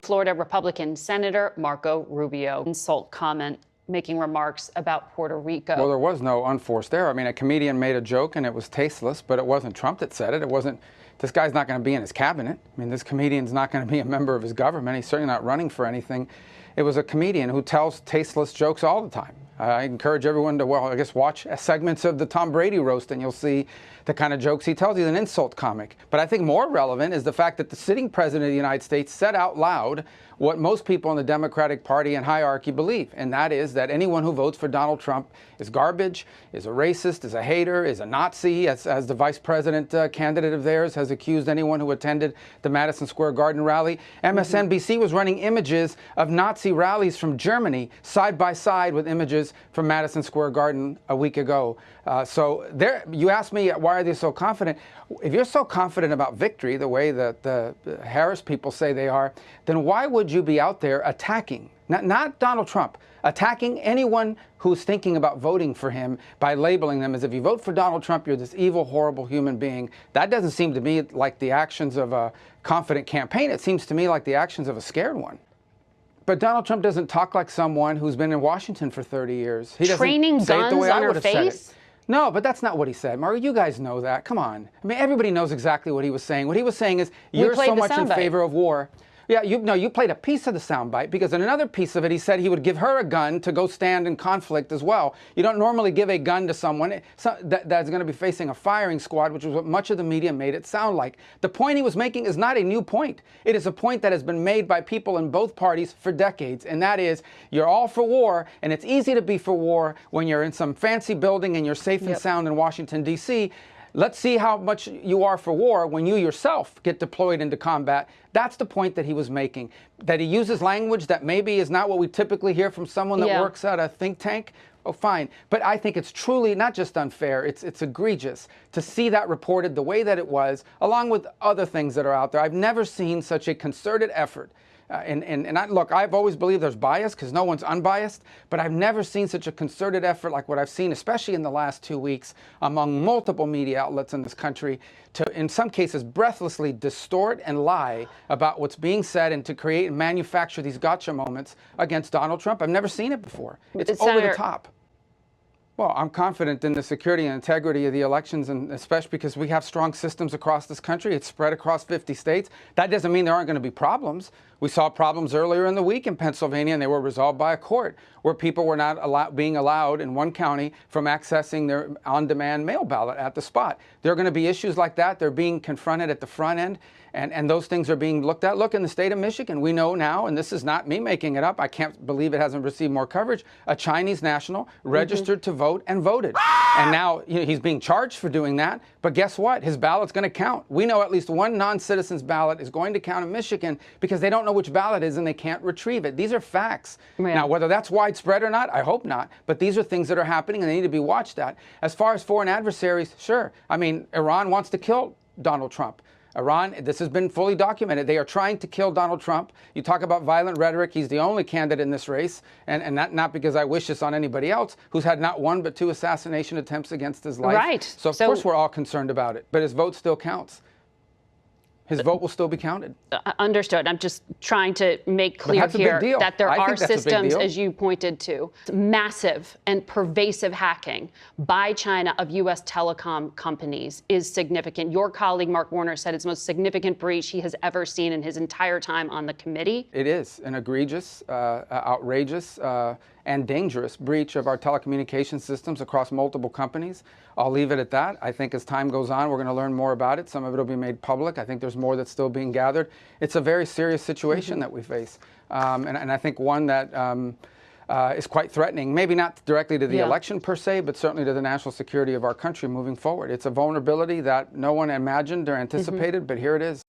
Florida Republican Senator Marco Rubio insult comment making remarks about Puerto Rico. Well, there was no unforced error. I mean, a comedian made a joke and it was tasteless, but it wasn't Trump that said it. It wasn't, this guy's not going to be in his cabinet. I mean, this comedian's not going to be a member of his government. He's certainly not running for anything. It was a comedian who tells tasteless jokes all the time. I encourage everyone to, well, I guess watch segments of the Tom Brady roast and you'll see the kind of jokes he tells. He's an insult comic. But I think more relevant is the fact that the sitting president of the United States said out loud what most people in the Democratic Party and hierarchy believe, and that is that anyone who votes for Donald Trump is garbage, is a racist, is a hater, is a Nazi, as the vice president candidate of theirs has accused anyone who attended the Madison Square Garden rally. MSNBC was running images of Nazi rallies from Germany side by side with images from Madison Square Garden a week ago. So there, you asked me, why are they so confident? If you're so confident about victory, the way that the Harris people say they are, then why would you be out there attacking, not Donald Trump, attacking anyone who's thinking about voting for him by labeling them as, if you vote for Donald Trump, you're this evil, horrible human being? That doesn't seem to me like the actions of a confident campaign. It seems to me like the actions of a scared one. But Donald Trump doesn't talk like someone who's been in Washington for 30 years. He doesn't training say it the way guns I on her would have said face? it. No, but that's not what he said. Margo, you guys know that. Come on. I mean, everybody knows exactly what he was saying. What he was saying is, you're so much in favor of war. Yeah, you played a piece of the soundbite, because in another piece of it, he said he would give her a gun to go stand in conflict as well. You don't normally give a gun to someone that's going to be facing a firing squad, which is what much of the media made it sound like. The point he was making is not a new point. It is a point that has been made by people in both parties for decades, and that is, you're all for war, and it's easy to be for war when you're in some fancy building and you're safe and sound in Washington, D.C., Let's see how much you are for war when you yourself get deployed into combat. That's the point that he was making. That he uses language that maybe is not what we typically hear from someone that works at a think tank. Oh, fine. But I think it's truly not just unfair, it's egregious to see that reported the way that it was, along with other things that are out there. I've never seen such a concerted effort. Look, I've always believed there's bias because no one's unbiased, but I've never seen such a concerted effort like what I've seen, especially in the last 2 weeks, among multiple media outlets in this country, to, in some cases, breathlessly distort and lie about what's being said and to create and manufacture these gotcha moments against Donald Trump. I've never seen it before. It's over the top. Well, I'm confident in the security and integrity of the elections, and especially because we have strong systems across this country. It's spread across 50 states. That doesn't mean there aren't going to be problems. We saw problems earlier in the week in Pennsylvania, and they were resolved by a court where people were not being allowed in one county from accessing their on-demand mail ballot at the spot. There are going to be issues like that. They're being confronted at the front end, and those things are being looked at. Look, in the state of Michigan, we know now, and this is not me making it up, I can't believe it hasn't received more coverage, a Chinese national registered to vote and voted. And now he's being charged for doing that, but guess what? His ballot's going to count. We know at least one non-citizen's ballot is going to count in Michigan because they don't know which ballot is and they can't retrieve it. These are facts. Right. Now, whether that's widespread or not, I hope not, but these are things that are happening and they need to be watched at. As far as foreign adversaries, sure. I mean, Iran wants to kill Donald Trump. Iran, this has been fully documented. They are trying to kill Donald Trump. You talk about violent rhetoric. He's the only candidate in this race, and not because I wish this on anybody else, who's had not one but two assassination attempts against his life. Right. So of course we're all concerned about it, but his vote still counts. His vote will still be counted. Understood. I'm just trying to make clear here that there are systems, as you pointed to, massive and pervasive hacking by China of U.S. telecom companies is significant. Your colleague, Mark Warner, said it's the most significant breach he has ever seen in his entire time on the committee. It is an egregious, outrageous, and dangerous breach of our telecommunications systems across multiple companies. I'll leave it at that. I think as time goes on, we're going to learn more about it. Some of it will be made public. I think there's more that's still being gathered. It's a very serious situation that we face, and I think one that is quite threatening, maybe not directly to the election per se, but certainly to the national security of our country moving forward. It's a vulnerability that no one imagined or anticipated, but here it is.